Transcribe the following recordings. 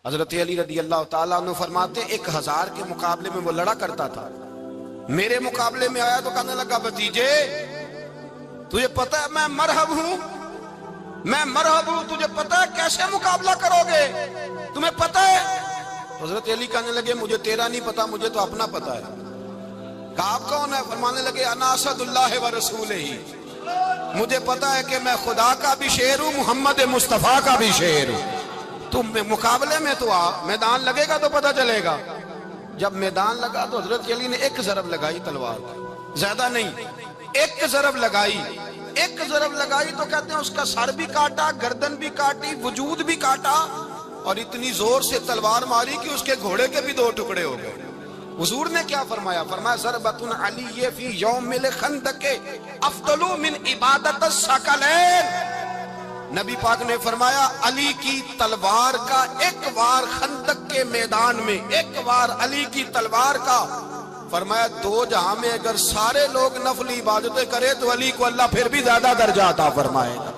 حضرت علی رضی اللہ تعالیٰ عنہ فرماتے 1000 کے مقابلے میں وہ لڑا کرتا تھا، میرے مقابلے میں آیا تو کہنے لگا بھتیجے تجھے پتہ ہے میں مرحب ہوں، تجھے پتہ ہے کیسے مقابلہ کرو گے، تمہیں پتہ ہے؟ حضرت علی کہنے لگے مجھے تیرا نہیں پتا، مجھے تو اپنا پتا ہے۔ کہا آپ کون ہے؟ فرمانے لگے انا اسد اللہ و رسولہ، مجھے پتا ہے کہ میں خدا کا بھی شیر ہوں، محمد مصطفیٰ کا بھی شیر ہوں۔ تم مقابلے میں تو آ، میدان لگے گا تو پتہ چلے گا۔ جب میدان لگا تو حضرت علی نے ایک ضرب لگائی تلوار کی، زیادہ نہیں، ایک ضرب لگائی تو کہتے ہیں اس کا سر بھی کاٹا، گردن بھی کاٹی، وجود بھی کاٹا، اور اتنی زور سے تلوار ماری کہ اس کے گھوڑے کے بھی 2 ٹکڑے ہو گئے۔ حضور نے کیا فرمایا؟ فرمایا ضربۃ علی فی یوم الخندق افضل من عبادت الثقلین۔ نبی پاک نے فرمایا علی کی تلوار کا ایک وار خندق کے میدان میں، ایک وار علی کی تلوار کا، فرمایا 2 جہاں میں اگر سارے لوگ نفل عبادتیں کرے تو علی کو اللہ پھر بھی زیادہ درجہ عطا فرمائے گا۔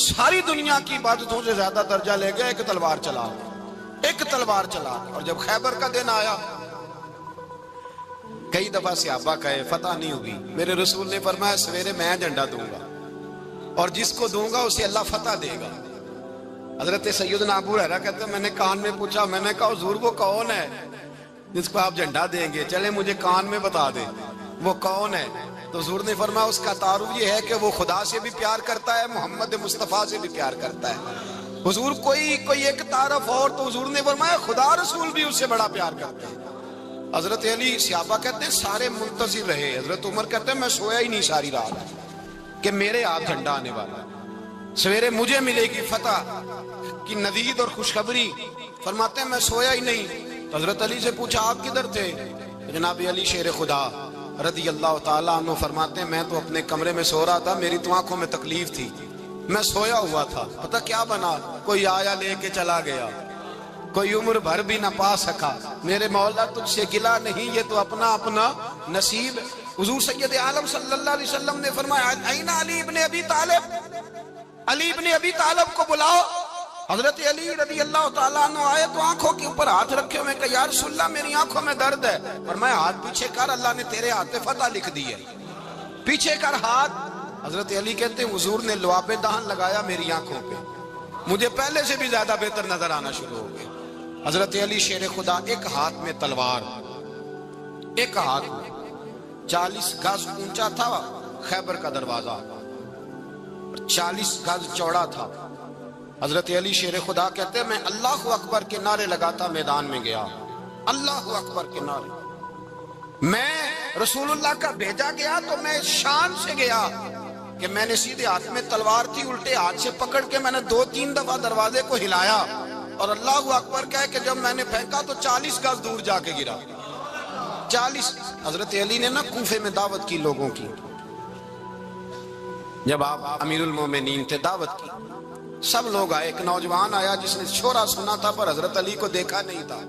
ساری دنیا کی عبادتوں سے زیادہ درجہ لے گیا ایک تلوار چلا۔ اور جب خیبر کا دن آیا، کئی دفعہ صحابہ کہے فتح نہیں ہوگی، میرے رسول نے فرمایا سویرے میں جھنڈا دوں گا اور جس کو دوں گا اسے اللہ فتح دے گا۔ حضرت سیدنا ابو ہریرہ کہتے ہیں میں نے کان میں پوچھا، میں نے کہا حضور وہ کون ہے جس کو آپ جھنڈا دیں گے؟ چلے مجھے کان میں بتا دیں وہ کون ہے۔ تو حضور نے فرمایا اس کا تعارف یہ ہے کہ وہ خدا سے بھی پیار کرتا ہے، محمد مصطفیٰ سے بھی پیار کرتا ہے۔ حضور کوئی ایک تعارف اور، تو حضور نے فرمایا خدا رسول بھی اس سے بڑا پیار کرتے ہیں۔ حضرت علی صحابہ کہتے ہیں سارے منتظر رہے، حضرت عمر کہتے ہیں میں سویا ہی نہیں ساری رات کہ میرے ہاتھ جھنڈا آنے والا، سویرے مجھے ملے گی فتح کی نوید اور خوشخبری۔ فرماتے ہیں میں سویا ہی نہیں۔ حضرت علی سے پوچھا آپ کدھر تھے؟ جناب علی شیر خدا رضی اللہ تعالیٰ عنہ فرماتے ہیں میں تو اپنے کمرے میں سو رہا تھا، میری تو آنکھوں میں تکلیف تھی، میں سویا ہوا تھا، پتہ کیا بنا؟ کوئی آیا لے کے چلا گیا، کوئی عمر بھر بھی نہ پا سکا۔ میرے مولا تجھ سے گلا نہیں، یہ تو اپنا نصیب۔ حضور سید عالم صلی اللہ علیہ وسلم نے فرمایا این علی ابن ابی طالب، علی ابن ابی طالب کو بلاؤ۔ حضرت علی رضی اللہ تعالیٰ عنہ آئے تو آنکھوں کے اوپر ہاتھ رکھے ہوئے کہ یا رسول اللہ میری آنکھوں میں درد ہے، فرمایا ہاتھ پیچھے کر، اللہ نے تیرے ہاتھ پہ فتح لکھ دی ہے، پیچھے کر ہاتھ۔ حضرت علی کہتے ہیں حضور نے لعاب دہن لگایا میری آنکھوں پہ، مجھے پہلے سے بھی زیادہ بہتر نظر آنا شروع ہو گیا۔ حضرت علی شیر خدا ایک ہاتھ میں تلوار، ایک ہاتھ میں 40 گز اونچا تھا خیبر کا دروازہ، 40 گز چوڑا تھا۔ حضرت علی شیر خدا کہتے ہیں میں اللہ اکبر کے نعرے لگاتا میدان میں گیا، اللہ اکبر کے نعرے۔ میں رسول اللہ کا بھیجا گیا تو میں شان سے گیا کہ میں نے سیدھے ہاتھ میں تلوار تھی، الٹے ہاتھ سے پکڑ کے میں نے 2-3 دفعہ دروازے کو ہلایا اور اللہ اکبر کہہ کہ جب میں نے پھینکا تو 40 گز دور جا کے گرا۔ 40۔ حضرت علی نے نا کوفے میں دعوت کی لوگوں کی، جب آپ امیر المومنین تھے دعوت کی، سب لوگ آئے، ایک نوجوان آیا جس نے شورا سنا تھا پر حضرت علی کو دیکھا نہیں تھا،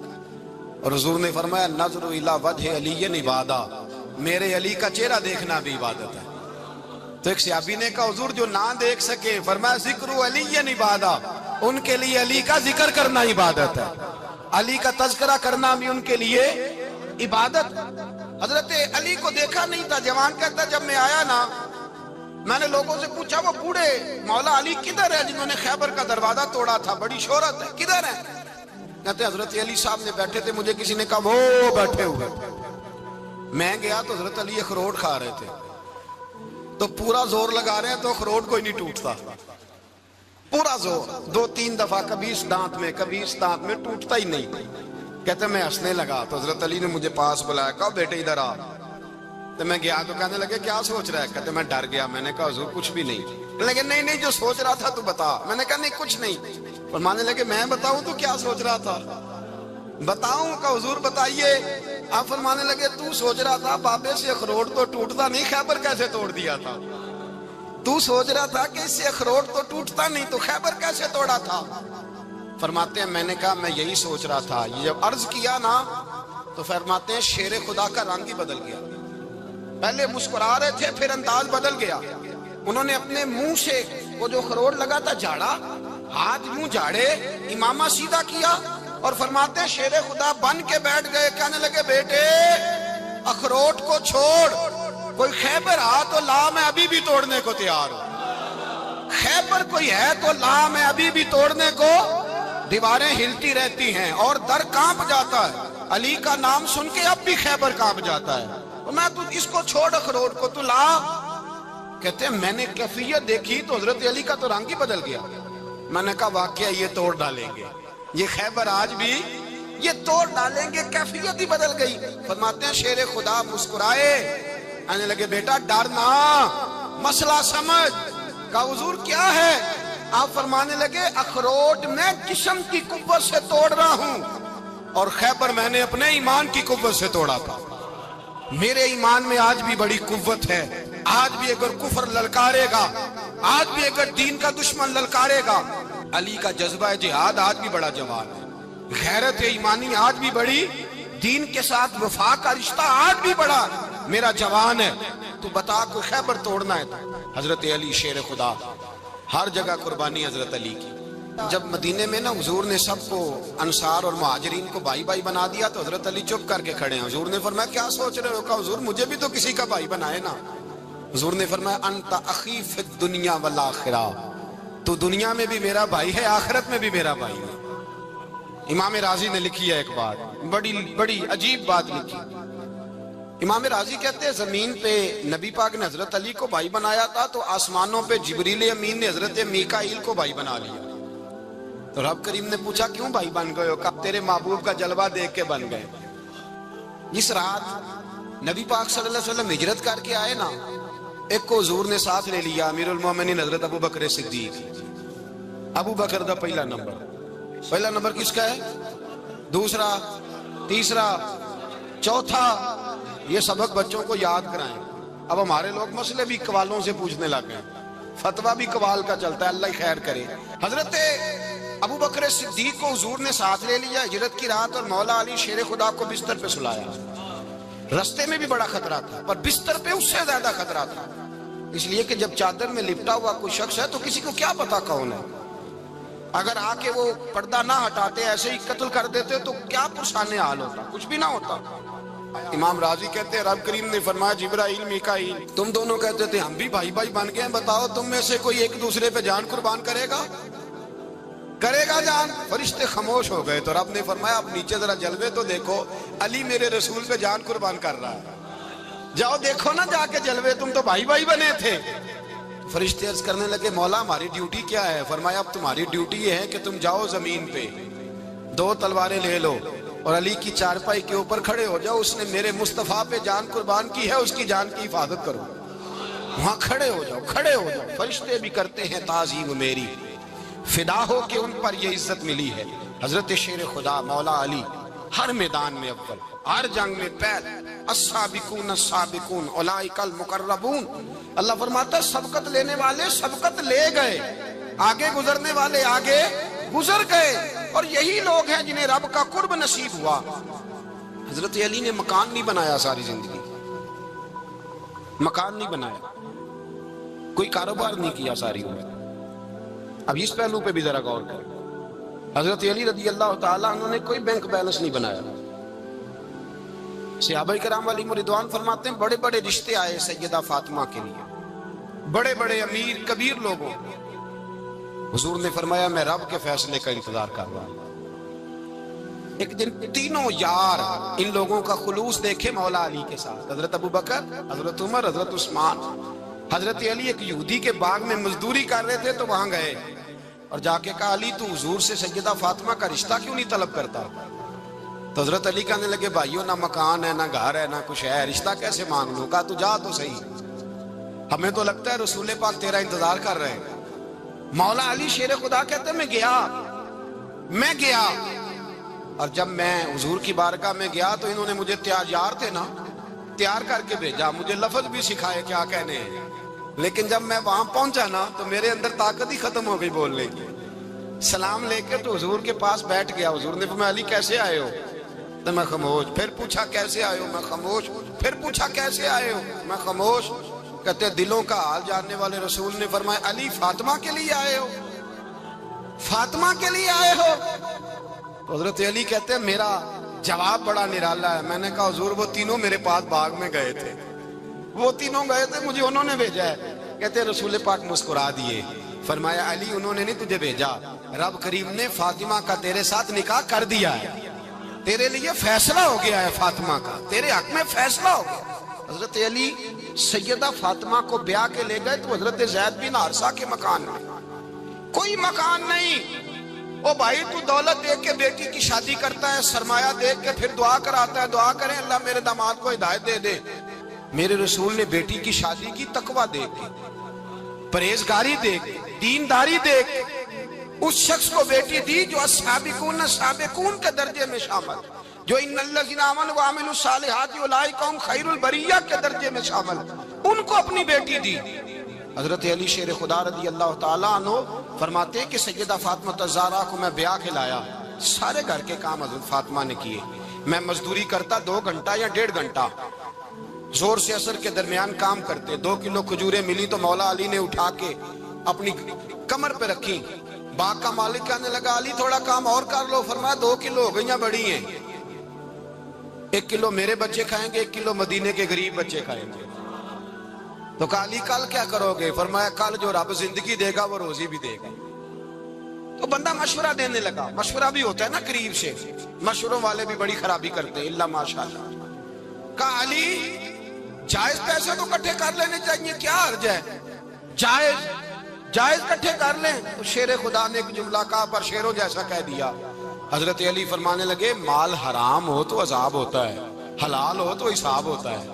اور حضور نے فرمایا نظر الی وجہ علی عبادہ، میرے علی کا چہرہ دیکھنا بھی عبادت ہے۔ تو ایک صحابی نے کہا حضور جو نہ دیکھ سکے، فرمایا ذکر علی عبادہ، ان کے لیے علی کا ذکر کرنا عبادت ہے، علی کا تذکرہ کرنا بھی ان کے لیے عبادت۔ حضرت علی کو دیکھا نہیں تھا، جوان کہتا جب میں آیا نا میں نے لوگوں سے پوچھا وہ بوڑھے مولا علی کدھر ہے جنہوں نے خیبر کا دروازہ توڑا تھا، بڑی شہرت ہے، کدھر ہے؟ کہتے حضرت علی صاحب نے بیٹھے تھے، مجھے کسی نے کہا وہ بیٹھے ہوئے۔ میں گیا تو حضرت علی اخروٹ کھا رہے تھے، تو پورا زور لگا رہے ہیں تو اخروٹ کوئی نہیں ٹوٹتا، پورا زور 2-3 دفعہ، کبھی اس دانت میں کبھی اس دانت میں، ٹوٹتا ہی نہیں۔ کہتے میں ہنسنے لگا تو حضرت علی نے مجھے پاس بلایا، کہا بیٹے ادھر آ۔ تو میں گیا تو کہنے لگے کیا سوچ رہا ہے؟ کہتے میں ڈر گیا، میں نے کہا حضور کچھ بھی نہیں۔ لیکن نہیں جو سوچ رہا تھا تو بتا۔ میں نے کہا نہیں کچھ نہیں۔ فرمانے لگے میں بتاؤں تو کیا سوچ رہا تھا؟ بتاؤں؟ کہ حضور بتائیے۔ آپ فرمانے لگے تو سوچ رہا تھا بابے سے اخروٹ تو ٹوٹتا نہیں، خیبر کیسے توڑ دیا تھا؟ تو سوچ رہا تھا کہ اس سے اخروٹ تو ٹوٹتا نہیں تو خیبر کیسے توڑا تھا؟ فرماتے ہیں میں نے کہا میں یہی سوچ رہا تھا۔ یہ جب عرض کیا نا تو فرماتے ہیں شیر خدا کا رنگ ہی بدل گیا، پہلے مسکرا رہے تھے پھر انداز بدل گیا۔ انہوں نے اپنے منہ سے وہ جو خروٹ لگا تھا جھاڑا، ہاتھ منہ جھاڑے، امامہ سیدھا کیا اور فرماتے ہیں شیر خدا بن کے بیٹھ گئے، کہنے لگے بیٹے اخروٹ کو چھوڑ، کوئی خیبر آ تو لا، میں ابھی بھی توڑنے کو تیار ہوں، خیبر کوئی ہے تو لا، میں ابھی بھی توڑنے کو۔ دیواریں ہلتی رہتی ہیں اور در کانپ جاتا ہے، علی کا نام سن کے اب بھی خیبر کانپ جاتا ہے، میں تو اس کو چھوڑ اخروٹ کو تو لا۔ کہتے ہیں میں نے کیفیت دیکھی تو حضرت علی کا تو رنگ ہی بدل گیا، میں نے کہا واقعہ یہ توڑ ڈالیں گے، یہ خیبر آج بھی یہ توڑ ڈالیں گے، کیفیت ہی بدل گئی۔ فرماتے ہیں شیر خدا مسکرائے، آنے لگے بیٹا ڈرنا، مسئلہ سمجھ۔ کہا حضور کیا ہے؟ آپ فرمانے لگے اخروٹ میں جسم کی قوت سے توڑ رہا ہوں اور خیبر میں نے اپنے ایمان کی قوت سے توڑا تھا، میرے ایمان میں آج بھی بڑی قوت ہے، آج بھی اگر کفر للکارے گا، آج بھی اگر دین کا دشمن للکارے گا، علی کا جذبہ جہاد آج بھی بڑا جوان ہے، غیرت ایمانی آج بھی بڑی، دین کے ساتھ وفا کا رشتہ آج بھی بڑا میرا جوان ہے، تو بتا کوئی خیبر توڑنا ہے تو۔ حضرت علی شیر خدا، ہر جگہ قربانی حضرت علی کی۔ جب مدینے میں نا حضور نے سب کو انصار اور مہاجرین کو بھائی بھائی بنا دیا تو حضرت علی چپ کر کے کھڑے ہیں۔ حضور نے فرمایا کیا سوچ رہے ہو؟ کہا حضور مجھے بھی تو کسی کا بھائی بنائے نا۔ حضور نے فرمایا انت اخی فی الدنیا والآخرہ، تو دنیا میں بھی میرا بھائی ہے، آخرت میں بھی میرا بھائی ہے۔ امام راضی نے لکھی ہے ایک بات، بڑی عجیب بات لکھی۔ امام راضی کہتے ہیں زمین پہ نبی پاک نے حضرت علی کو بھائی بنایا تھا تو آسمانوں پہ جبریل امین نے حضرت میکائیل کو بھائی بنا لیا۔ تو رب کریم نے پوچھا کیوں بھائی بن گئے ہو؟ کہا تیرے محبوب کا جلوہ دیکھ کے بن گئے۔ جس رات نبی پاک صلی اللہ علیہ وسلم ہجرت کر کے آئے نا، ایک کو حضور نے ساتھ لے لیا، امیر المومنین حضرت ابو بکر صدیق۔ ابو بکر دا پہلا نمبر کس کا ہے؟ دوسرا، تیسرا، چوتھا، یہ سبق بچوں کو یاد کرائیں۔ اب ہمارے لوگ مسئلے بھی قوالوں سے پوچھنے لگ گئے، فتویٰ بھی قوال کا چلتا ہے، اللہ خیر کرے۔ حضرت ابو بکر صدیق کو حضور نے ساتھ لے لیا ہجرت کی رات، اور مولا علی شیر خدا کو بستر پہ سلایا۔ رستے میں بھی بڑا خطرہ تھا پر بستر پہ اس سے زیادہ خطرہ تھا، اس لیے کہ جب چادر میں لپٹا ہوا کوئی شخص ہے تو کسی کو کیا پتا کون ہے، اگر آ کے وہ پردہ نہ ہٹاتے ایسے ہی قتل کر دیتے تو کیا پرسان حال ہوتا، کچھ بھی نہ ہوتا۔ امام راضی کہتے ہیں رب کریم نے فرمایا جبرائیل میکائیل تم دونوں کہتے تھے ہم بھی بھائی بھائی بن گئے ہیں، بتاؤ تم میں سے کوئی ایک دوسرے پہ جان قربان کرے گا جان؟ فرشتے خاموش ہو گئے تو رب نے فرمایا اب نیچے ذرا جلوے تو دیکھو، علی میرے رسول پہ جان قربان کر رہا ہے، جاؤ دیکھو نا جا کے جلوے، تم تو بھائی بھائی بنے تھے۔ فرشتے عرض کرنے لگے مولا ہماری ڈیوٹی کیا ہے؟ فرمایا اب تمہاری ڈیوٹی یہ ہے کہ تم جاؤ زمین پہ 2 تلواریں لے لو اور علی کی چارپائی کے اوپر کھڑے ہو جاؤ، اس نے میرے مصطفیٰ پہ جان قربان کی ہے، اس کی جان کی حفاظت کرو، وہاں کھڑے ہو جاؤ۔ فرشتے بھی کرتے ہیں تعظیم میری، فدا ہو کہ ان پر یہ عزت ملی ہے۔ حضرت شیر خدا مولا علی ہر میدان میں اول، ہر جنگ میں پہل، السابقون السابقون اولئک المقربون۔ اللہ فرماتا ہے سبقت لینے والے سبقت لے گئے، آگے گزرنے والے آگے گزر گئے، اور یہی لوگ ہیں جنہیں رب کا قرب نصیب ہوا۔ حضرت علی نے مکان نہیں بنایا، ساری زندگی مکان نہیں بنایا، کوئی کاروبار نہیں کیا ساری عمر۔ اب اس پہلو پہ بھی ذرا غور کریں، حضرت علی رضی اللہ تعالیٰ عنہ نے کوئی بینک بیلنس نہیں بنایا۔ صحابہ کرام علیہم رضوان فرماتے ہیں بڑے بڑے رشتے آئے سیدہ فاطمہ کے لیے، بڑے بڑے امیر کبیر لوگوں، حضور نے فرمایا میں رب کے فیصلے کا انتظار کر رہا ہوں۔ ایک دن تینوں یار ان لوگوں کا خلوص دیکھے مولا علی کے ساتھ، حضرت ابو بکر، حضرت عمر، حضرت عثمان۔ حضرت علی ایک یہودی کے باغ میں مزدوری کر رہے تھے تو وہاں گئے اور جا کے کہا علی تو حضور سے سیدہ فاطمہ کا رشتہ کیوں نہیں طلب کرتا؟ تو حضرت علی کہنے لگے بھائیو نہ مکان ہے، نہ گھر ہے، نہ کچھ ہے، رشتہ کیسے مانگ لوں؟ کہا تو جا تو صحیح، ہمیں تو لگتا ہے رسول پاک تیرا انتظار کر رہے ہیں۔ مولا علی شیر خدا کہتے میں گیا اور جب میں حضور کی بارگاہ میں گیا تو انہوں نے مجھے تیار کر کے بھیجا، مجھے لفظ بھی سکھائے کیا کہنے ہیں، لیکن جب میں وہاں پہنچا نا تو میرے اندر طاقت ہی ختم ہو گئی بولنے کی۔ سلام لے کے تو حضور کے پاس بیٹھ گیا، حضور نے فرمایا علی کیسے آئے ہو؟ تو میں خاموش، پھر پوچھا کیسے آئے ہو؟ میں خاموش، پھر پوچھا کیسے آئے ہو؟ میں خاموش۔ کہتے دلوں کا حال جاننے والے رسول نے فرمایا علی فاطمہ کے لیے آئے ہو؟ فاطمہ کے لیے آئے ہو؟ تو حضرت علی کہتے ہیں میرا جواب بڑا نرالا ہے. میں نے کہا حضور وہ تینوں میرے پاس باغ میں گئے تھے, وہ تینوں گئے تھے, مجھے انہوں نے بھیجا ہے. کہتے رسول پاک مسکرا دیے, فرمایا علی انہوں نے نہیں تجھے بھیجا, رب کریم نے فاطمہ کا تیرے ساتھ نکاح کر دیا ہے, تیرے لیے فیصلہ ہو گیا ہے فاطمہ کا, تیرے حق میں فیصلہ ہو گیا. حضرت علی سیدہ فاطمہ کو بیاہ کے لے گئے تو حضرت زید بن حارثہ کے مکان میں, کوئی مکان نہیں. او بھائی تو دولت دیکھ کے بیٹی کی شادی کرتا ہے, سرمایہ دیکھ کے پھر دعا کراتا ہے, دعا کریں اللہ میرے داماد کو ہدایت دے دے. میرے رسول نے بیٹی کی شادی کی تقوی دیکھ کے, پرہیزگاری دیکھ کے, دینداری دیکھ کے اس شخص کو بیٹی دی جو السابقون السابقون کے درجے میں شامل, جو ان الذین آمنوا وعملوا الصالحات اولئک هم خیر البریہ کے درجے میں شامل, ان کو اپنی بیٹی دی. حضرت علی شیر خدا رضی اللہ تعالیٰ عنہ فرماتے ہیں کہ سیدہ فاطمہ الزہرا کو میں بیاہ کے لایا, سارے گھر کے کام حضرت فاطمہ نے کیے. میں مزدوری کرتا 2 گھنٹہ یا 1.5 گھنٹہ, زور سے عصر کے درمیان کام کرتے. 2 کلو کھجوریں ملی تو مولا علی نے اٹھا کے اپنی کمر پہ رکھی. باغ کا مالک کہنے لگا علی تھوڑا کام اور کر لو. فرمایا 2 کلو ہو گئیاں بڑی ہیں, 1 کلو میرے بچے کھائیں گے, 1 کلو مدینے کے غریب بچے کھائیں گے. تو کہا علی کل کیا کرو گے؟ فرمایا کل جو رب زندگی دے گا وہ روزی بھی دے گا. تو بندہ مشورہ دینے لگا, مشورہ بھی ہوتا ہے نا قریب سے, مشوروں والے بھی بڑی خرابی کرتے ہیں اللہ ماشاءاللہ. کہا علی جائز پیسے تو کٹھے کر لینے چاہیے, کیا حرج ہے, جائز کٹھے کر لیں. تو شیر خدا نے ایک جملہ کہا پر شیروں جیسا کہہ دیا. حضرت علی فرمانے لگے مال حرام ہو تو عذاب ہوتا ہے, حلال ہو تو حساب ہوتا ہے,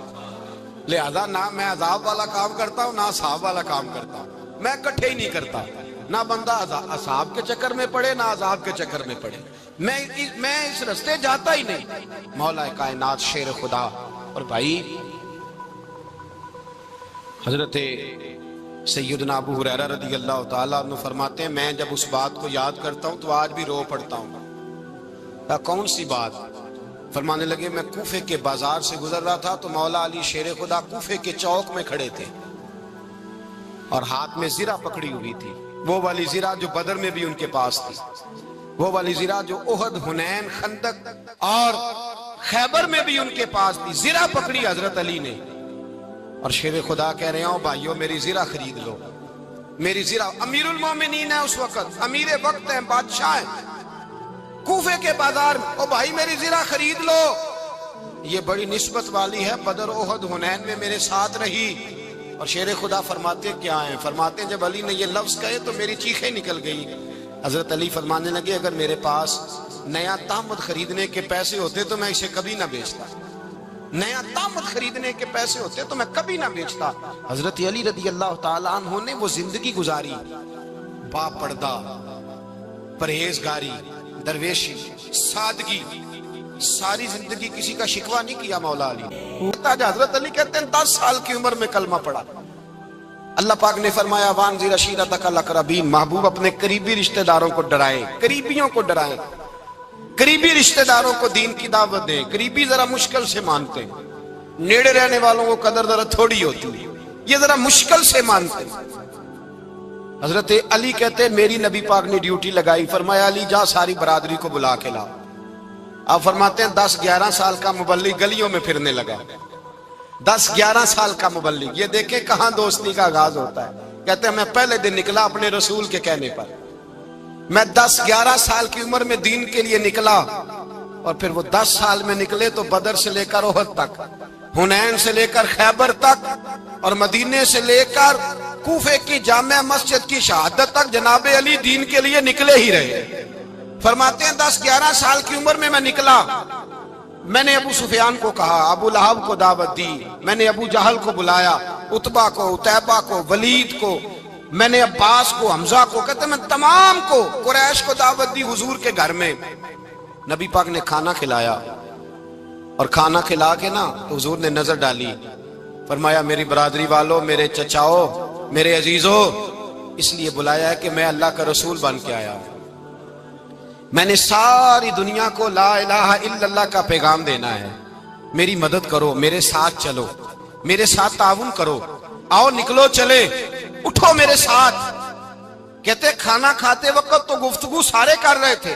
لہذا نہ میں عذاب والا کام کرتا ہوں نہ حساب والا کام کرتا ہوں, میں کٹھے ہی نہیں کرتا. نہ بندہ عذاب کے چکر میں پڑے نہ عذاب کے چکر میں پڑے, میں اس رستے جاتا ہی نہیں. مولا کائنات شیر خدا. اور بھائی حضرت سیدنا ابو ہریرہ رضی اللہ تعالیٰ عنہ فرماتے ہیں میں جب اس بات کو یاد کرتا ہوں تو آج بھی رو پڑتا ہوں. کون سی بات؟ فرمانے لگے میں کوفے کے بازار سے گزر رہا تھا تو مولا علی شیر خدا کوفے کے چوک میں کھڑے تھے اور ہاتھ میں زرہ پکڑی ہوئی تھی, وہ والی زرہ جو بدر میں بھی ان کے پاس تھی, وہ والی زرہ جو احد, حنین, خندق اور خیبر میں بھی ان کے پاس تھی. زرہ پکڑی حضرت علی نے اور شیر خدا کہہ رہے ہوں بھائیو میری زرہ خرید لو. میری زرہ, امیر المومنین ہے اس وقت, امیر وقت ہیں, بادشاہ ہیں, کوفے کے بازار میں, او بھائی میری زرہ خرید لو. یہ بڑی نسبت والی ہے, بدر, احد, حنین میں میرے ساتھ رہی. اور شیر خدا فرماتے کیا ہیں؟ فرماتے ہیں جب علی نے یہ لفظ کہے تو میری چیخیں نکل گئی. حضرت علی فرمانے لگے اگر میرے پاس نیا تامت خریدنے کے پیسے ہوتے تو میں اسے کبھی نہ بیچتا, نیا تامت خریدنے کے پیسے ہوتے تو میں کبھی نہ بیچتا. حضرت علی رضی اللہ تعالیٰ عنہ نے وہ زندگی گزاری, با پردہ, پرہیزگاری, درویشی, سادگی, ساری زندگی کسی کا شکوہ نہیں کیا مولا علی. حضرت علی کہتے ہیں 10 سال کی عمر میں کلمہ پڑھا. اللہ پاک نے فرمایا وانذر عشیرتک الاقربین, محبوب اپنے قریبی رشتہ داروں کو ڈرائیں, قریبیوں کو ڈرائیں, قریبی رشتہ داروں کو دین کی دعوت دیں. قریبی ذرا مشکل سے مانتے ہیں, نیڑے رہنے والوں کو قدر ذرا تھوڑی ہوتی ہے, یہ ذرا مشکل سے مانتے ہیں. حضرت علی کہتے ہیں میری نبی پاک نے ڈیوٹی لگائی, فرمایا علی جا ساری برادری کو بلا کے لا. آپ فرماتے ہیں 10-11 سال کا مبلغ گلیوں میں پھرنے لگا, 10-11 سال کا مبلغ. یہ دیکھیں کہاں دوستی کا آغاز ہوتا ہے. کہتے ہیں میں پہلے دن نکلا اپنے رسول کے کہنے پر, میں 10-11 سال کی عمر میں دین کے لیے نکلا, اور پھر وہ 10 سال میں نکلے تو بدر سے لے کر احد تک, حنین سے لے کر خیبر تک, اور مدینے سے لے کر کوفے کی جامع مسجد کی شہادت تک جناب علی دین کے لیے نکلے ہی رہے. فرماتے ہیں 10-11 سال کی عمر میں نکلا. میں نے ابو سفیان کو کہا, ابو لہب کو دعوت دی, میں نے ابو جہل کو بلایا, عتبہ کو, عتیبہ کو, ولید کو, میں نے عباس کو, حمزہ کو, کہتے میں تمام کو, قریش کو دعوت دی حضور کے گھر میں. نبی پاک نے کھانا کھلایا, اور کھانا کھلا کے نا تو حضور نے نظر ڈالی, فرمایا میری برادری والوں, میرے چچاؤ, میرے عزیزو, اس لیے بلایا ہے کہ میں اللہ کا رسول بن کے آیا ہوں. میں نے ساری دنیا کو لا الہ الا اللہ کا پیغام دینا ہے, میری مدد کرو, میرے ساتھ چلو, میرے ساتھ تعاون کرو, آؤ نکلو چلے, اٹھو میرے ساتھ. کہتے کھانا کھاتے وقت تو گفتگو سارے کر رہے تھے,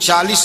40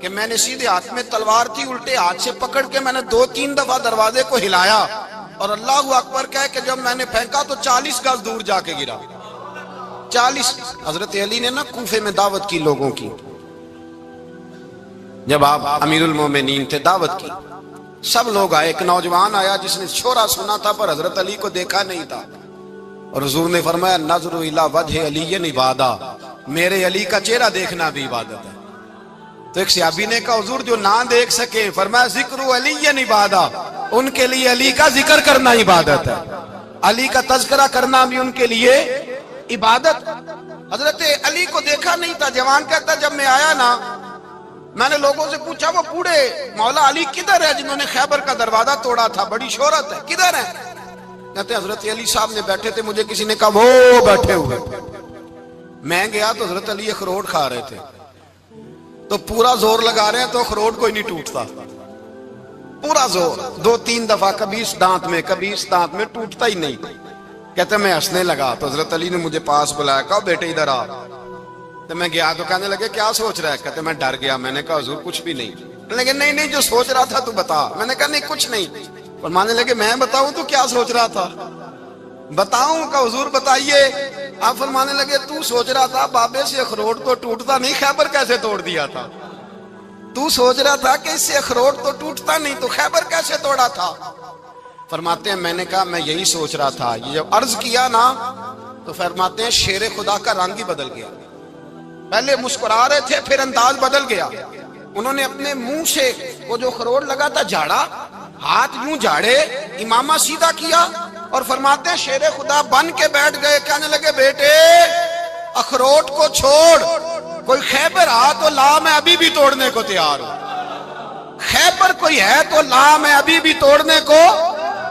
کہ میں نے سیدھے ہاتھ میں تلوار تھی، الٹے ہاتھ سے پکڑ کے میں نے 2-3 دفعہ دروازے کو ہلایا اور اللہ اکبر کہہ کہ جب میں نے پھینکا تو 40 گز دور جا کے گرا۔ 40۔ حضرت علی نے نا کوفے میں دعوت کی لوگوں کی، جب آپ امیر المومنین تھے، دعوت کی، سب لوگ آئے۔ ایک نوجوان آیا جس نے شورا سنا تھا پر حضرت علی کو دیکھا نہیں تھا، اور حضور نے فرمایا نظر الی وجہ علی عبادہ، میرے علی کا چہرہ دیکھنا بھی عبادت ہے۔ تو ایک صحابی نے کہا حضور جو نہ دیکھ سکے، فرمایا ذکر علی عبادہ، ان کے لیے علی کا ذکر کرنا عبادت ہے، علی کا تذکرہ کرنا بھی ان کے لیے عبادت۔ حضرت علی کو دیکھا نہیں تھا۔ جوان کہتا جب میں آیا نا، میں نے لوگوں سے پوچھا وہ بوڑھے مولا علی کدھر ہے جنہوں نے خیبر کا دروازہ توڑا تھا، بڑی شہرت ہے، کدھر ہے؟ کہتے حضرت علی صاحب نے بیٹھے تھے، مجھے کسی نے کہا وہ بیٹھے ہوئے۔ میں گیا تو حضرت علی اخروٹ کھا رہے تھے، تو پورا زور لگا رہے ہیں تو اخروٹ کوئی نہیں ٹوٹتا، پورا زور 2-3 دفعہ، کبھی اس دانت میں کبھی اس دانت میں، ٹوٹتا ہی نہیں۔ کہتے میں ہنسنے لگا تو حضرت علی نے مجھے پاس بلایا، کہا بیٹے ادھر آ۔ تو میں گیا تو کہنے لگے کیا سوچ رہا ہے؟ کہتے میں ڈر گیا۔ میں نے کہا حضور کچھ بھی نہیں۔ لیکن نہیں جو سوچ رہا تھا تو بتا۔ میں نے کہا نہیں کچھ نہیں۔ فرمانے لگے میں بتاؤں تو کیا سوچ رہا تھا؟ بتاؤں؟ کہ حضور بتائیے۔ آپ فرمانے لگے تو سوچ رہا تھا بابے سے اخروٹ تو ٹوٹتا نہیں، خیبر کیسے توڑ دیا تھا؟ تو سوچ رہا تھا کہ اس سے اخروٹ تو ٹوٹتا نہیں تو خیبر کیسے توڑا تھا؟ فرماتے ہیں میں نے کہا میں یہی سوچ رہا تھا۔ یہ جب عرض کیا نا تو فرماتے ہیں شیر خدا کا رنگ ہی بدل گیا، پہلے مسکرا رہے تھے پھر انداز بدل گیا۔ انہوں نے اپنے منہ سے وہ جو خروٹ لگا تھا جھاڑا، ہاتھ یوں جھاڑے، امامہ سیدھا کیا، اور فرماتے ہیں شیر خدا بن کے بیٹھ گئے۔ کہنے لگے بیٹے اخروٹ کو چھوڑ، کوئی خیبر آ تو لا، میں ابھی بھی توڑنے کو تیار ہوں۔ خیبر کوئی ہے تو لا، میں ابھی بھی توڑنے کو۔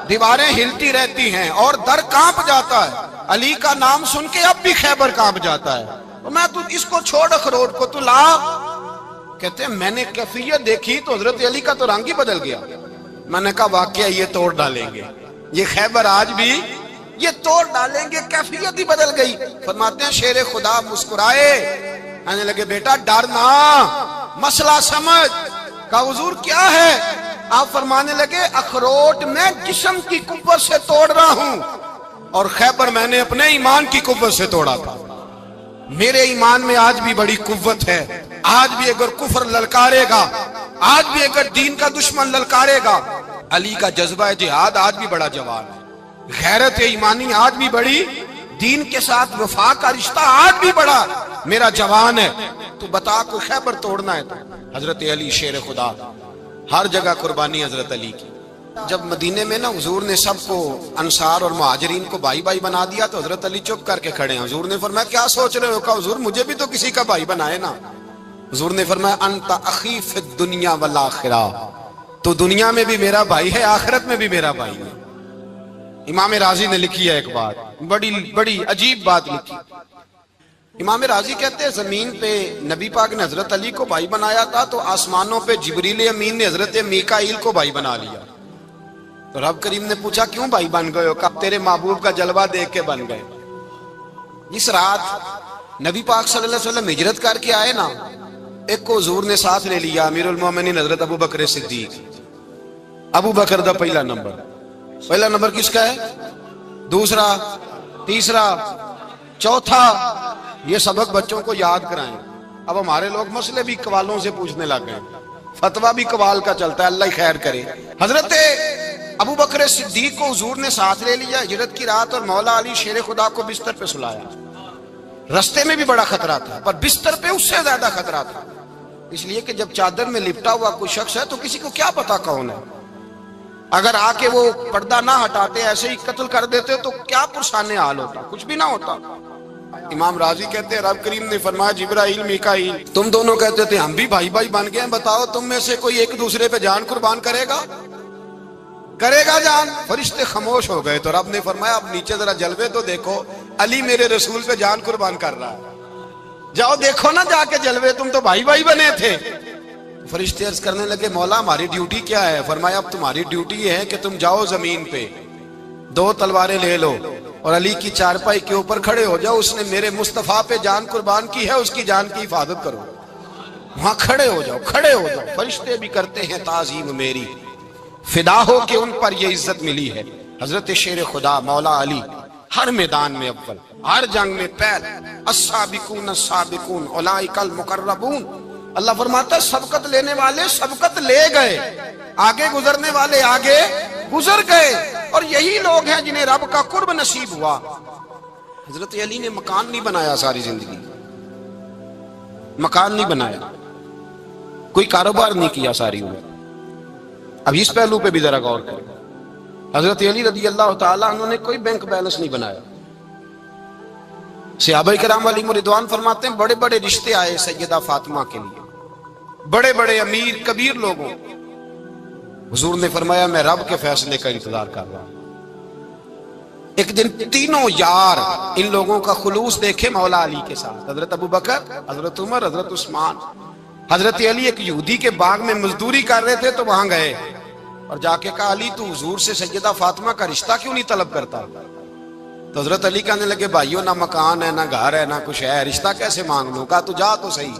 دیواریں ہلتی رہتی ہیں اور در کانپ جاتا ہے، علی کا نام سن کے اب بھی خیبر کانپ جاتا ہے، تو میں تو اس کو چھوڑ اخروٹ کو تو لا۔ کہتے ہیں میں نے کیفیت دیکھی تو حضرت علی کا تو رنگ ہی بدل گیا۔ میں نے کہا واقعہ یہ توڑ ڈالیں گے، یہ خیبر آج بھی یہ توڑ ڈالیں گے، کیفیت ہی بدل گئی۔ فرماتے ہیں شیر خدا مسکرائے، کہنے لگے بیٹا ڈرنا، مسئلہ سمجھ۔ کہا حضور کیا ہے؟ آپ فرمانے لگے اخروٹ میں جسم کی قوت سے توڑ رہا ہوں، اور خیبر میں نے اپنے ایمان کی قوت سے توڑا تھا۔ میرے ایمان میں آج بھی بڑی قوت ہے، آج بھی اگر کفر للکارے گا، آج بھی اگر دین کا دشمن للکارے گا، علی کا جذبہ جہاد آج بھی بڑا جوان ہے، غیرت ایمانی آج بھی بڑی، دین کے ساتھ وفا کا رشتہ آج بھی بڑا میرا جوان ہے۔ تو بتا کوئی خیبر توڑنا ہے تو حضرت علی شیر خدا، ہر جگہ قربانی حضرت علی کی۔ جب مدینے میں نا حضور نے سب کو انصار اور مہاجرین کو بھائی بھائی بنا دیا تو حضرت علی چپ کر کے کھڑے ہیں۔ حضور نے فرمایا کیا سوچ رہے ہو؟ کہا حضور مجھے بھی تو کسی کا بھائی بنائے نا۔ حضور نے فرمایا انت اخی فی الدنیا والآخرہ، تو دنیا میں بھی میرا بھائی ہے، آخرت میں بھی میرا بھائی ہے۔ امام راضی نے لکھی ہے ایک بات، بڑی عجیب بات لکھی۔ امام راضی کہتے ہیں زمین پہ نبی پاک نے حضرت علی کو بھائی بنایا تھا تو آسمانوں پہ جبریل امین نے حضرت میکائیل کو بھائی بنا لیا۔ تو رب کریم نے پوچھا کیوں بھائی بن گئے ہو؟ کہا تیرے محبوب کا جلوہ دیکھ کے بن گئے۔ جس رات نبی پاک صلی اللہ علیہ وسلم ہجرت کر کے آئے نا، ایک کو حضور نے ساتھ لے لیا، امیر المومنین حضرت ابو بکر صدیق۔ ابو بکر دا پہلا نمبر کس کا ہے؟ دوسرا، تیسرا، چوتھا، یہ سبق بچوں کو یاد کرائیں۔ اب ہمارے لوگ مسئلے بھی قوالوں سے پوچھنے لگ گئے، فتویٰ بھی قوال کا چلتا ہے، اللہ ہی خیر کرے۔ حضرت ابو بکر صدیق کو حضور نے ساتھ لے لیا ہجرت کی رات، اور مولا علی شیر خدا کو بستر پہ سلایا۔ رستے میں بھی بڑا خطرہ تھا پر بستر پہ اس سے زیادہ خطرہ تھا، اس لیے کہ جب چادر میں لپٹا ہوا کوئی شخص ہے تو کسی کو کیا پتا کون ہے، اگر آ کے وہ پردہ نہ ہٹاتے ایسے ہی قتل کر دیتے تو کیا پرسانے حال ہوتا، کچھ بھی نہ ہوتا۔ امام راضی کہتے ہیں رب کریم نے فرمایا جبرائیل میکائیل تم دونوں کہتے تھے ہم بھی بھائی بھائی بن گئے ہیں، بتاؤ تم میں سے کوئی ایک دوسرے پہ جان قربان کرے گا جان؟ فرشتے خاموش ہو گئے تو رب نے فرمایا اب نیچے ذرا جلوے تو دیکھو، علی میرے رسول پہ جان قربان کر رہا ہے، جاؤ دیکھو نا جا کے جلوے، تم تو بھائی بھائی بنے تھے۔ فرشتے عرض کرنے لگے مولا ہماری ڈیوٹی کیا ہے؟ فرمایا اب تمہاری ڈیوٹی یہ ہے کہ تم جاؤ زمین پہ 2 تلواریں لے لو اور علی کی چارپائی کے اوپر کھڑے ہو جاؤ، اس نے میرے مصطفیٰ پہ جان قربان کی ہے، اس کی جان کی حفاظت کرو۔ وہاں کھڑے ہو جاؤ، کھڑے ہو جاؤ، فرشتے بھی کرتے ہیں تعظیم میری، فدا ہو کہ ان پر یہ عزت ملی ہے۔ حضرت شیر خدا مولا علی ہر میدان میں اول، ہر جنگ میں پہل، السابقون السابقون اولئک المقربون۔ اللہ فرماتا ہے سبقت لینے والے سبقت لے گئے، آگے گزرنے والے آگے گزر گئے، اور یہی لوگ ہیں جنہیں رب کا قرب نصیب ہوا۔ حضرت علی نے مکان نہیں بنایا ساری زندگی، مکان نہیں بنایا، کوئی کاروبار نہیں کیا ساری عمر۔ اب اس پہلو پہ بھی ذرا غور کریں، حضرت علی رضی اللہ تعالیٰ عنہ نے کوئی بینک بیلنس نہیں بنایا۔ صحابہ کرام علیہم رضوان فرماتے ہیں بڑے بڑے رشتے آئے سیدہ فاطمہ کے لیے، بڑے بڑے امیر کبیر لوگوں، حضور نے فرمایا میں رب کے فیصلے کا انتظار کر رہا ہوں۔ ایک دن تینوں یار ان لوگوں کا خلوص دیکھے مولا علی کے ساتھ، حضرت ابوبکر، حضرت عمر، حضرت عثمان۔ حضرت علی ایک یہودی کے باغ میں مزدوری کر رہے تھے تو وہاں گئے اور جا کے کہا علی تو حضور سے سیدہ فاطمہ کا رشتہ کیوں نہیں طلب کرتا؟ تو حضرت علی کہنے لگے بھائیو نہ مکان ہے نہ گھر ہے نہ کچھ ہے، رشتہ کیسے مانگ لوں؟ کہا تو جا تو صحیح،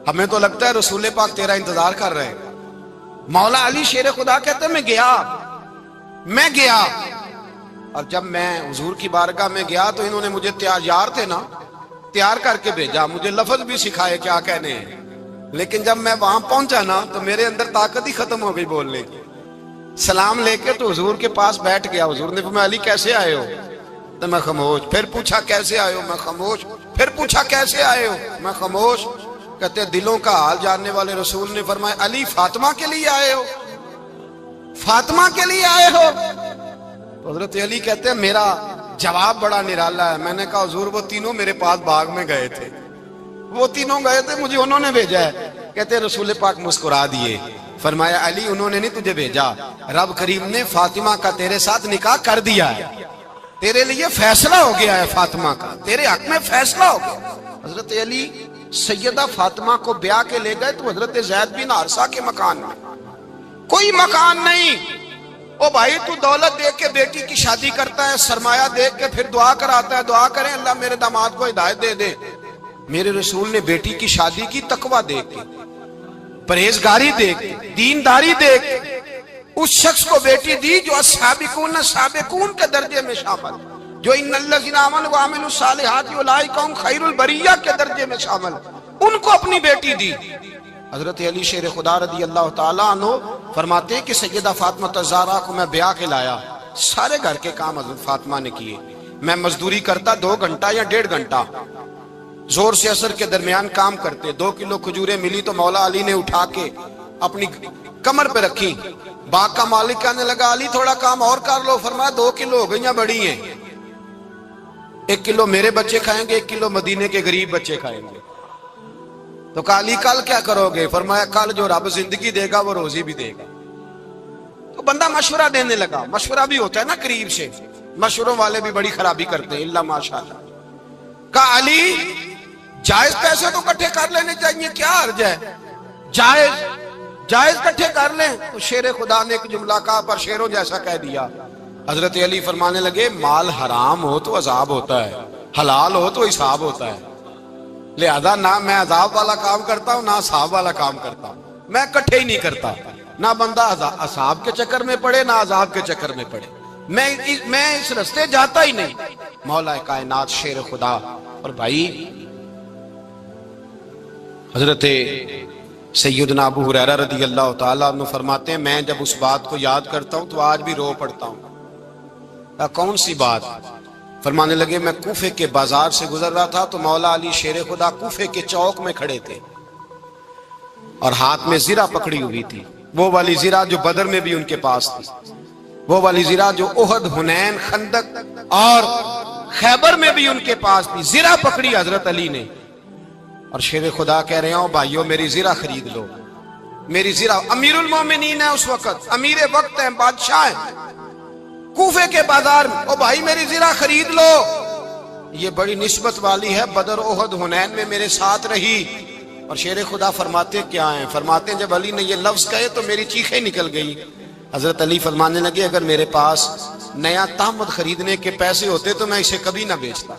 ہمیں تو لگتا ہے رسول پاک تیرا انتظار کر رہے ہیں۔ مولا علی شیر خدا کہتے ہیں میں گیا اور جب میں حضور کی بارگاہ میں گیا تو انہوں نے مجھے تیار تھے نا، تیار کر کے بھیجا، مجھے لفظ بھی سکھائے کیا کہنے ہیں، لیکن جب میں وہاں پہنچا نا تو میرے اندر طاقت ہی ختم ہو گئی بولنے کی۔ سلام لے کے تو حضور کے پاس بیٹھ گیا، حضور نے فرمایا علی کیسے آئے ہو؟ تو میں خاموش، پھر پوچھا کیسے آئے ہو؟ میں خاموش، پھر پوچھا کیسے آئے ہو؟ میں خاموش۔ کہتے دلوں کا حال جاننے والے رسول نے فرمایا علی فاطمہ کے لیے آئے ہو؟ فاطمہ کے لیے آئے ہو؟ تو حضرت علی کہتے ہیں میرا جواب بڑا نرالا ہے۔ میں نے کہا حضور وہ تینوں میرے پاس باغ میں گئے تھے، وہ تینوں گئے تھے، مجھے انہوں نے بھیجا ہے۔ کہتے رسول پاک مسکرا دیے، فرمایا علی انہوں نے نہیں تجھے بھیجا، رب کریم نے فاطمہ کا تیرے ساتھ نکاح کر دیا ہے، تیرے لیے فیصلہ ہو گیا ہے، فاطمہ کا تیرے حق میں فیصلہ ہو گیا۔ حضرت علی سیدہ فاطمہ کو بیاہ کے لے گئے تو حضرت زید بن حارثہ کے مکان میں کوئی مکان نہیں۔ او بھائی تو دولت دیکھ کے بیٹی کی شادی کرتا ہے، سرمایہ دیکھ کے پھر دعا کراتا ہے، دعا کریں اللہ میرے داماد کو ہدایت دے دے۔ میرے رسول نے بیٹی کی شادی کی تقوی دیکھ کے، پرہیزگاری دیکھ کے، دینداری دیکھ کے اس شخص کو بیٹی دی جو السابقون السابقون کے درجے میں شامل، جو ان الذین آمنوا وعملوا الصالحات اولئک هم خیر البریہ کے درجے میں شامل، ان کو اپنی بیٹی دی۔ حضرت علی شیر خدا رضی اللہ تعالیٰ عنہ فرماتے ہیں کہ سیدہ فاطمہ الزہرا کو میں بیاہ کے لایا، سارے گھر کے کام حضرت فاطمہ نے کیے، میں مزدوری کرتا 2 گھنٹہ یا 1.5 گھنٹہ، زور سے عصر کے درمیان کام کرتے، 2 کلو کھجوریں ملی تو مولا علی نے اٹھا کے اپنی کمر پہ رکھی۔ باغ کا مالک کہنے لگا علی تھوڑا کام اور کر لو، فرمایا 2 کلو ہو گئیں بڑی ہیں، 1 کلو میرے بچے کھائیں گے، 1 کلو مدینے کے غریب بچے کھائیں گے۔ تو کہا علی کل کیا کرو گے؟ فرمایا کل جو رب زندگی دے گا وہ روزی بھی دے گا۔ تو بندہ مشورہ دینے لگا، مشورہ بھی ہوتا ہے نا قریب سے، مشوروں والے بھی بڑی خرابی کرتے ہیں اللہ ماشاءاللہ۔ کہا علی جائز پیسے تو کٹھے کر لینے چاہیے، کیا حرج ہے، جائز کٹھے کر لیں۔ تو شیر خدا نے ایک جملہ کہا پر شیروں جیسا کہہ دیا۔ حضرت علی فرمانے لگے مال حرام ہو تو عذاب ہوتا ہے، حلال ہو تو حساب ہوتا ہے، لہذا نہ میں عذاب والا کام کرتا ہوں نہ حساب والا کام کرتا ہوں، میں کٹھے ہی نہیں کرتا، نہ بندہ حساب کے چکر میں پڑے نہ عذاب کے چکر میں پڑے، میں اس رستے جاتا ہی نہیں۔ مولا کائنات شیر خدا۔ اور بھائی حضرت سیدنا ابو ہریرہ رضی اللہ تعالیٰ عنہ فرماتے ہیں میں جب اس بات کو یاد کرتا ہوں تو آج بھی رو پڑتا ہوں۔ کون سی بات؟ فرمانے لگے میں کوفے کے بازار سے گزر رہا تھا تو مولا علی شیر خدا کوفے کے چوک میں کھڑے تھے اور ہاتھ میں زرہ پکڑی ہوئی تھی، وہ والی زرہ جو بدر میں بھی ان کے پاس تھی، وہ والی زرہ جو احد، حنین، خندق اور خیبر میں بھی ان کے پاس تھی۔ زرہ پکڑی حضرت علی نے اور شیر خدا کہہ رہے ہوں بھائیو میری زرہ خرید لو، میری زرہ۔ امیر المومنین ہے اس وقت، امیر وقت ہیں، بادشاہ ہیں، کوفے کے بازار میں، او بھائی میری زرہ خرید لو، یہ بڑی نسبت والی ہے، بدر، احد، حنین میں میرے ساتھ رہی۔ اور شیر خدا فرماتے کیا ہیں؟ فرماتے ہیں جب علی نے یہ لفظ کہے تو میری چیخیں نکل گئی۔ حضرت علی فرمانے لگے اگر میرے پاس نیا تہمت خریدنے کے پیسے ہوتے تو میں اسے کبھی نہ بیچتا،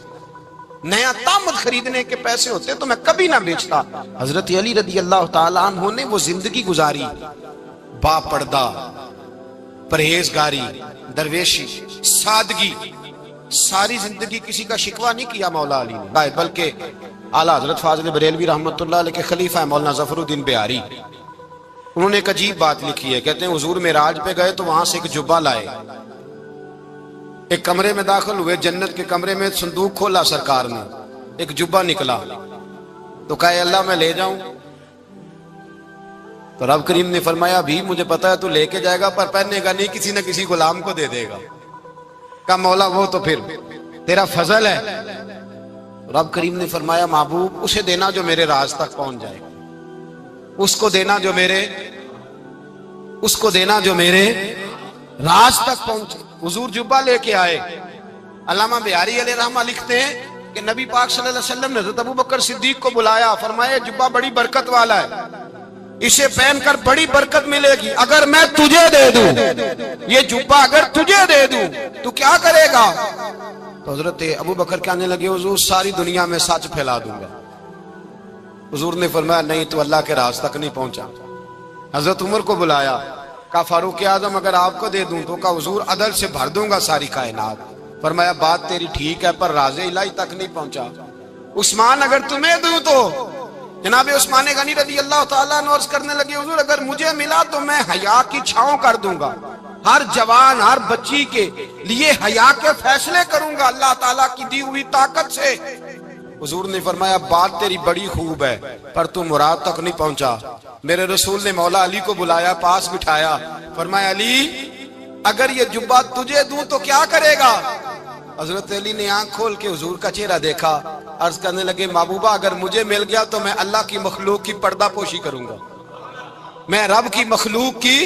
نیا تامد خریدنے کے پیسے ہوتے تو میں کبھی نہ بیچتا۔ حضرت علی رضی اللہ تعالیٰ عنہ نے وہ زندگی گزاری، با پردہ، پرہیزگاری، درویشی، سادگی، ساری زندگی کسی کا شکوہ نہیں کیا مولا علی نے، بلکہ اعلیٰ حضرت فاضل بریلوی رحمۃ اللہ علیہ کے خلیفہ مولانا ظفر الدین بہاری، انہوں نے ایک عجیب بات لکھی ہے، کہتے ہیں حضور معراج پہ گئے تو وہاں سے ایک جبہ لائے، ایک کمرے میں داخل ہوئے، جنت کے کمرے میں صندوق کھولا سرکار نے، ایک جبہ نکلا تو کہا اے اللہ میں لے جاؤں؟ تو رب کریم نے فرمایا بھی مجھے پتا ہے تو لے کے جائے گا پر پہننے گا نہیں، کسی نہ کسی غلام کو دے دے گا۔ کہا مولا وہ تو پھر تیرا فضل ہے۔ رب کریم نے فرمایا محبوب اسے دینا جو میرے راز تک پہنچ جائے، اس کو دینا جو میرے راز تک پہنچے۔ حضور جبہ لے کے آئے۔ علامہ بہاری علیہ رحمہ لکھتے ہیں کہ نبی پاک صلی اللہ علیہ وسلم نے حضرت ابوبکر صدیق کو بلایا، فرمایا جبہ بڑی برکت والا ہے، اسے پہن کر بڑی برکت ملے گی، اگر میں تجھے دے دوں یہ جبہ، اگر تجھے دے دوں تو کیا کرے گا؟ تو حضرت ابوبکر کہنے لگے حضور ساری دنیا میں سچ پھیلا دوں گا۔ حضور نے فرمایا نہیں تو اللہ کے راز تک نہیں پہنچا۔ حضرت عمر کو بلایا، کہا فاروق اعظم اگر آپ کو دے دوں تو کہا حضور عدل سے بھر دوں گا ساری کائنات۔ فرمایا بات تیری ٹھیک ہے پر راز الہی تک نہیں پہنچا۔ عثمان اگر تمہیں دوں تو جناب عثمان غنی رضی اللہ تعالیٰ عنہ عرض کرنے لگے حضور اگر مجھے ملا تو میں حیا کی چھاؤں کر دوں گا، ہر جوان ہر بچی کے لیے حیا کے فیصلے کروں گا اللہ تعالیٰ کی دی ہوئی طاقت سے۔ حضور نے فرمایا بات تیری بڑی خوب ہے پر تو مراد تک نہیں پہنچا۔ میرے رسول نے مولا علی کو بلایا، پاس بٹھایا، فرمایا علی اگر یہ جبہ تجھے دوں تو کیا کرے گا؟ حضرت علی نے آنکھ کھول کے حضور کا چہرہ دیکھا، عرض کرنے لگے محبوبہ اگر مجھے مل گیا تو میں اللہ کی مخلوق کی پردہ پوشی کروں گا، میں رب کی مخلوق کی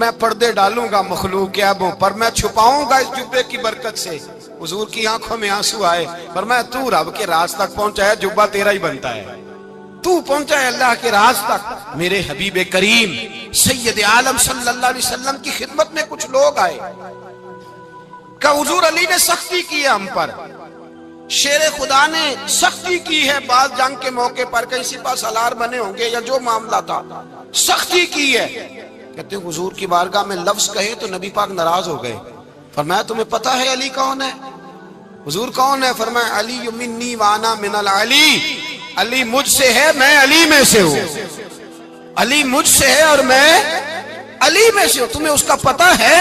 میں پردے ڈالوں گا مخلوق کے عیبوں پر، میں چھپاؤں گا اس جبے کی برکت سے۔ حضور کی آنکھوں میں آنسو آئے، فرمایا تو رب کے راز تک پہنچا ہے، جبہ تیرا ہی بنتا ہے، تو پہنچا ہے اللہ کے راز تک۔ میرے حبیب کریم سید عالم صلی اللہ علیہ وسلم کی خدمت میں کچھ لوگ آئے کہ حضور علی نے سختی کی ہے ہم پر، شیر خدا نے سختی کی ہے، بعض جنگ کے موقع پر کہیں سپہ سالار بنے ہوں گے یا جو معاملہ تھا سختی کی ہے۔ کہتے ہیں حضور کی بارگاہ میں لفظ کہے تو نبی پاک ناراض ہو گئے۔ فرمایا تمہیں پتا ہے علی کون ہے؟ حضور کون ہے؟ فرمایا علی منی وانا من العلی، علی مجھ سے ہے میں علی میں سے ہوں، علی مجھ سے ہے اور میں علی میں سے ہوں، تمہیں اس کا پتہ ہے؟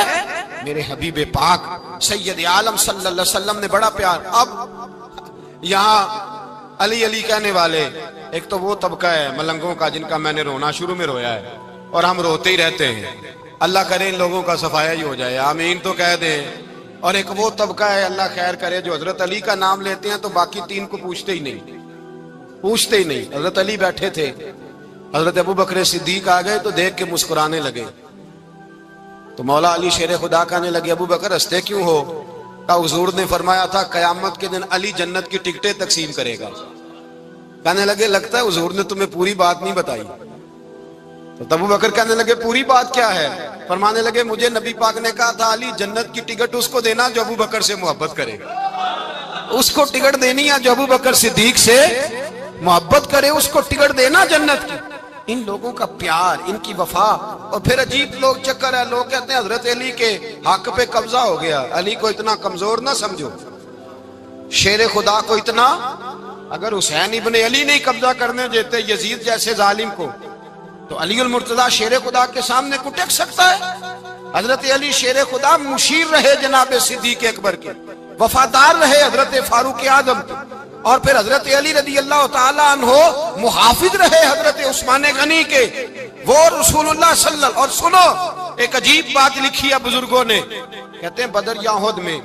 میرے حبیب پاک سید عالم صلی اللہ علیہ وسلم نے بڑا پیار۔ اب یہاں علی علی کہنے والے ایک تو وہ طبقہ ہے ملنگوں کا جن کا میں نے رونا شروع میں رویا ہے اور ہم روتے ہی رہتے ہیں، اللہ کرے ان لوگوں کا صفایا ہی ہو جائے، آمین تو کہہ دیں۔ اور ایک وہ طبقہ ہے اللہ خیر کرے جو حضرت علی کا نام لیتے ہیں تو باقی تین کو پوچھتے ہی نہیں۔ حضرت علی بیٹھے تھے، حضرت ابوبکر صدیق آ گئے تو دیکھ کے مسکرانے لگے، تو مولا علی شیر خدا کہنے لگے ابوبکر ہنستے کیوں ہو؟ کہا حضور نے فرمایا تھا قیامت کے دن علی جنت کی ٹکٹیں تقسیم کرے گا۔ کہنے لگے لگتا ہے حضور نے تمہیں پوری بات نہیں بتائی۔ تو ابوبکر کہنے لگے پوری بات کیا ہے؟ فرمانے لگے مجھے نبی پاک نے کہا تھا علی جنت کی ٹکٹ اس کو دینا جو ابوبکر سے محبت کرے گا، اس کو ٹکٹ دینی ہے جو ابوبکر صدیق سے محبت کرے، اس کو ٹکٹ دینا جنت کی۔ ان لوگوں کا پیار، ان کی وفا۔ اور پھر عجیب لوگ چکر ہے، لوگ کہتے ہیں حضرت علی کے حق پہ قبضہ ہو گیا، علی کو اتنا کمزور نہ سمجھو، شیر خدا کو اتنا، اگر حسین ابن علی نہیں قبضہ کرنے دیتے یزید جیسے ظالم کو تو علی المرتضی شیر خدا کے سامنے کو ٹک سکتا ہے؟ حضرت علی شیر خدا مشیر رہے جناب صدیق اکبر کے، وفادار رہے حضرت فاروق اعظم کے، اور پھر حضرت علی رضی اللہ تعالیٰ عنہ محافظ رہے حضرت عثمان غنی کے، وہ رسول اللہ صلی اللہ علیہ وسلم۔ اور سنو ایک عجیب بات لکھی ہے بزرگوں نے، کہتے ہیں بدر یا احد میں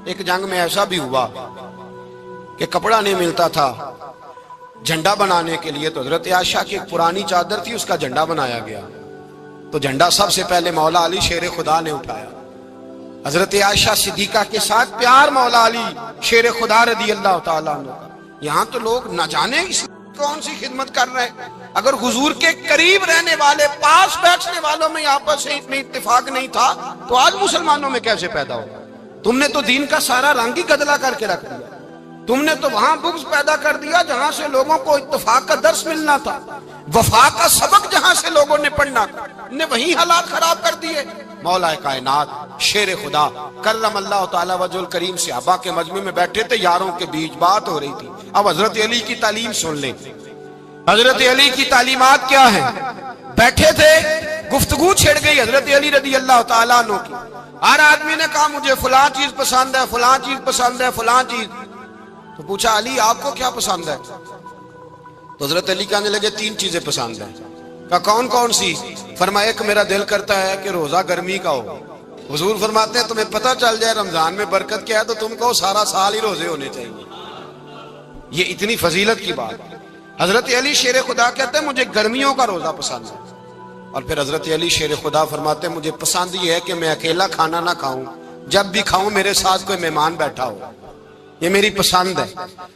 ایک جنگ میں ایسا بھی ہوا کہ کپڑا نہیں ملتا تھا جھنڈا بنانے کے لیے، تو حضرت عائشہ کی ایک پرانی چادر تھی، اس کا جھنڈا بنایا گیا، تو جھنڈا سب سے پہلے مولا علی شیر خدا نے اٹھایا۔ حضرت عائشہ صدیقہ کے ساتھ پیار مولا علی شیر خدا رضی اللہ تعالیٰ عنہ کا۔ یہاں تو لوگ نہ جانے اس کون سی خدمت کر رہے ہیں، اگر حضور کے قریب رہنے والے پاس بیٹھنے والوں میں آپس میں اتفاق نہیں تھا تو آج مسلمانوں میں کیسے پیدا ہو؟ تم نے تو دین کا سارا رنگ ہی گدلا کر کے رکھ دیا۔ تم نے تو وہاں بغض پیدا کر دیا جہاں سے لوگوں کو اتفاق کا درس ملنا تھا، وفا کا سبق جہاں سے لوگوں نے پڑھنا تھا، نے وہی حالات خراب کر دیے۔ مولا کائنات شیر خدا کرم اللہ تعالی وجہ الکریم صحابہ کے مجمع میں بیٹھے تھے، یاروں کے بیچ بات ہو رہی تھی۔ اب حضرت علی کی تعلیم سن لیں، حضرت علی کی تعلیمات کیا ہیں۔ بیٹھے تھے، گفتگو چھڑ گئی حضرت علی رضی اللہ تعالیٰ عنہ کی۔ ہر آدمی نے کہا مجھے فلاں چیز پسند ہے، فلاں چیز پسند ہے، فلاں چیز۔ تو پوچھا علی آپ کو کیا پسند ہے؟ تو حضرت علی کہنے لگے 3 چیزیں پسند ہیں۔ کہا کون کون سی؟ فرمایا ایک میرا دل کرتا ہے کہ روزہ گرمی کا ہو۔ حضور فرماتے ہیں تمہیں پتہ چل جائے رمضان میں برکت کیا ہے تو تم کو سارا سال ہی روزے ہونے چاہیے۔ یہ اتنی فضیلت کی بات۔ حضرت علی شیر خدا کہتے ہیں مجھے گرمیوں کا روزہ پسند ہے۔ اور پھر حضرت علی شیر خدا فرماتے ہیں مجھے پسند یہ ہے کہ میں اکیلا کھانا نہ کھاؤں، جب بھی کھاؤں میرے ساتھ کوئی مہمان بیٹھا ہو، یہ میری پسند ہے۔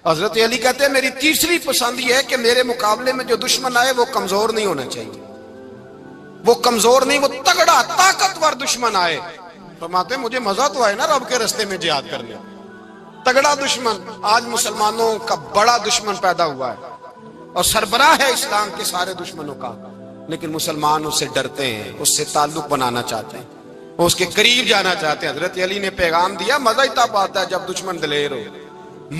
حضرت علی کہتے ہیں میری تیسری پسند یہ ہے کہ میرے مقابلے میں جو دشمن آئے وہ کمزور نہیں ہونا چاہیے، وہ کمزور نہیں، وہ تگڑا طاقتور دشمن آئے۔ فرماتے ہیں مجھے مزہ تو آئے نا رب کے رستے میں جہاد کرنے۔ تگڑا دشمن، آج مسلمانوں کا بڑا دشمن پیدا ہوا ہے اور سربراہ ہے اسلام کے سارے دشمنوں کا، لیکن مسلمان اس سے ڈرتے ہیں، اس سے تعلق بنانا چاہتے ہیں، وہ اس کے قریب جانا چاہتے ہیں۔ حضرت علی نے پیغام دیا مزہ ہی تب آتا ہے جب دشمن دلیر ہو،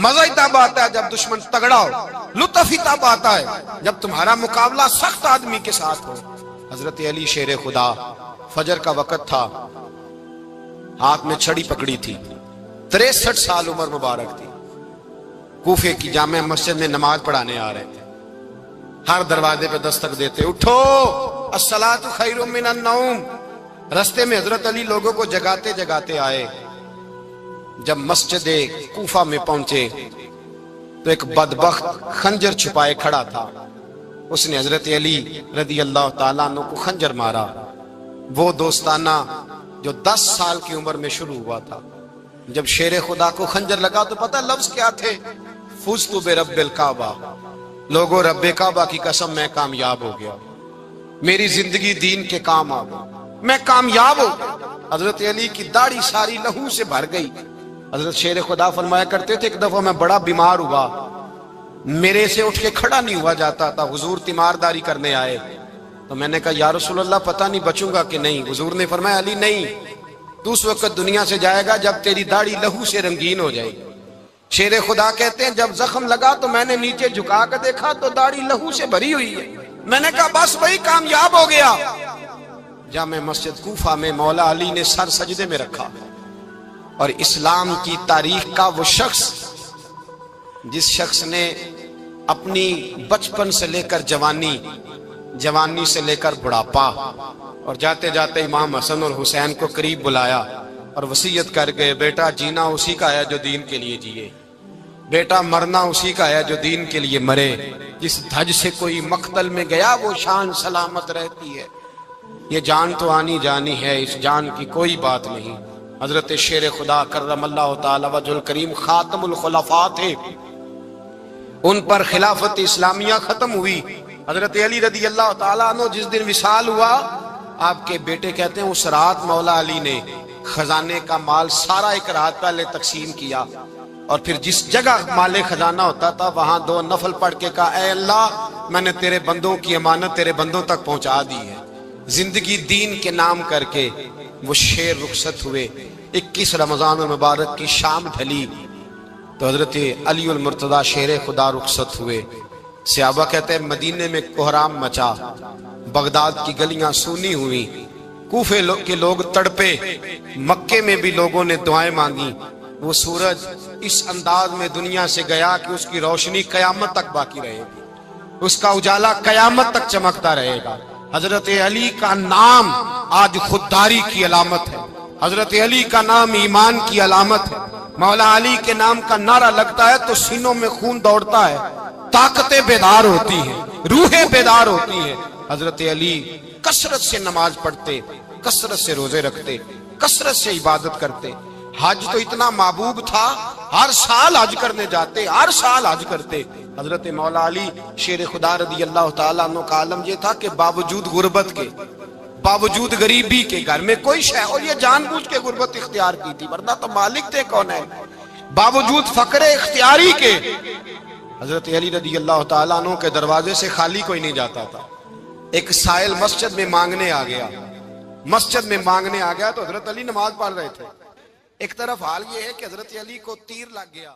مزہ ہی تب آتا ہے جب دشمن تگڑا ہو، لطف ہی تب آتا ہے جب تمہارا مقابلہ سخت آدمی کے ساتھ ہو۔ حضرت علی شیر خدا، فجر کا وقت تھا، ہاتھ میں چھڑی پکڑی تھی، 63 سال عمر مبارک تھی، کوفے کی جامع مسجد میں نماز پڑھانے آ رہے تھے۔ ہر دروازے پہ دستک دیتے اٹھو الصلاۃ خیر من النوم۔ رستے میں حضرت علی لوگوں کو جگاتے جگاتے آئے۔ جب مسجد کوفہ میں پہنچے تو ایک بدبخت خنجر چھپائے کھڑا تھا، اس نے حضرت علی رضی اللہ تعالیٰ عنہ کو خنجر مارا۔ وہ دوستانہ جو 10 سال کی عمر میں شروع ہوا تھا، جب شیر خدا کو خنجر لگا تو پتہ لفظ کیا تھے؟ فزت برب الکعبہ، لوگوں رب کعبہ کی قسم میں کامیاب ہو گیا، میری زندگی دین کے کام آ گئی، میں کامیاب ہو گیا۔ حضرت علی کی داڑھی ساری لہو سے بھر گئی۔ حضرت شیر خدا فرمایا کرتے تھے ایک دفعہ میں بڑا بیمار ہوا، میرے سے اٹھ کے کھڑا نہیں ہوا جاتا تھا، حضور تیمارداری کرنے آئے تو میں نے کہا یا رسول اللہ پتہ نہیں بچوں گا کہ نہیں۔ حضور نے فرمایا علی نہیں، تو اس وقت دنیا سے جائے گا جب تیری داڑھی لہو سے رنگین ہو جائے گی۔ شیر خدا کہتے ہیں جب زخم لگا تو میں نے نیچے جھکا کر دیکھا تو داڑھی لہو سے بھری ہوئی ہے، میں نے کہا بس وہی کامیاب ہو گیا۔ جامع مسجد کوفہ میں مولا علی نے سر سجدے میں رکھا، اور اسلام کی تاریخ کا وہ شخص جس شخص نے اپنی بچپن سے لے کر جوانی، جوانی سے لے کر بڑھاپا، اور جاتے جاتے امام حسن اور حسین کو قریب بلایا اور وصیت کر گئے بیٹا جینا اسی کا ہے جو دین کے لیے جیے، بیٹا مرنا اسی کا ہے جو دین کے لیے مرے، جس دھج سے کوئی مقتل میں گیا وہ شان سلامت رہتی ہے، یہ جان تو آنی جانی ہے، اس جان کی کوئی بات نہیں۔ حضرت شیر خدا کرم اللہ تعالی وجہ الکریم خاتم الخلفاء تھے، ان پر خلافت اسلامیہ ختم ہوئی۔ حضرت علی رضی اللہ تعالیٰ عنہ جس دن وصال ہوا، آپ کے بیٹے کہتے ہیں اس رات مولا علی نے خزانے کا مال سارا ایک رات پہلے تقسیم کیا، اور پھر جس جگہ مال خزانہ ہوتا تھا وہاں 2 نفل پڑھ کے کہا اے اللہ میں نے تیرے بندوں کی امانت تیرے بندوں تک پہنچا دی ہے۔ زندگی دین کے نام کر کے وہ شیر رخصت ہوئے۔ 21 رمضان المبارک کی شام ڈھلی تو حضرت علی المرتضی شیر خدا رخصت ہوئے۔ صحابہ کہتے ہیں مدینے میں کوہرام مچا، بغداد کی گلیاں سونی ہوئی، کوفے کے لوگ تڑپے، مکے میں بھی لوگوں نے دعائیں مانگی۔ وہ سورج اس انداز میں دنیا سے گیا کہ اس کی روشنی قیامت تک باقی رہے گی، اس کا اجالا قیامت تک چمکتا رہے گا۔ حضرت علی کا نام آج خودداری کی علامت ہے، حضرت علی کا نام ایمان کی علامت ہے۔ مولا علی کے نام کا نعرہ لگتا ہے تو سینوں میں خون دوڑتا ہے، طاقتیں بیدار ہوتی ہیں، روحیں بیدار ہوتی ہیں۔ حضرت علی کثرت سے نماز پڑھتے، کثرت سے روزے رکھتے، کثرت سے عبادت کرتے۔ حج تو اتنا محبوب تھا، ہر سال حج کرنے جاتے، ہر سال حج کرتے۔ حضرت مولا علی شیر خدا رضی اللہ تعالیٰ عنہ کا عالم یہ تھا کہ باوجود غربت کے، باوجود غریبی کے، گھر میں کوئی شے، اور یہ جان بوجھ کے غربت اختیار کی تھی ورنہ تو مالک تھے کون ہے۔ باوجود فقر اختیاری کے حضرت علی رضی اللہ تعالیٰ عنہ کے دروازے سے خالی کوئی نہیں جاتا تھا. ایک سائل مسجد میں مانگنے آ گیا, تو حضرت علی نماز پڑھ رہے تھے. ایک طرف حال یہ ہے کہ حضرت علی کو تیر لگ گیا.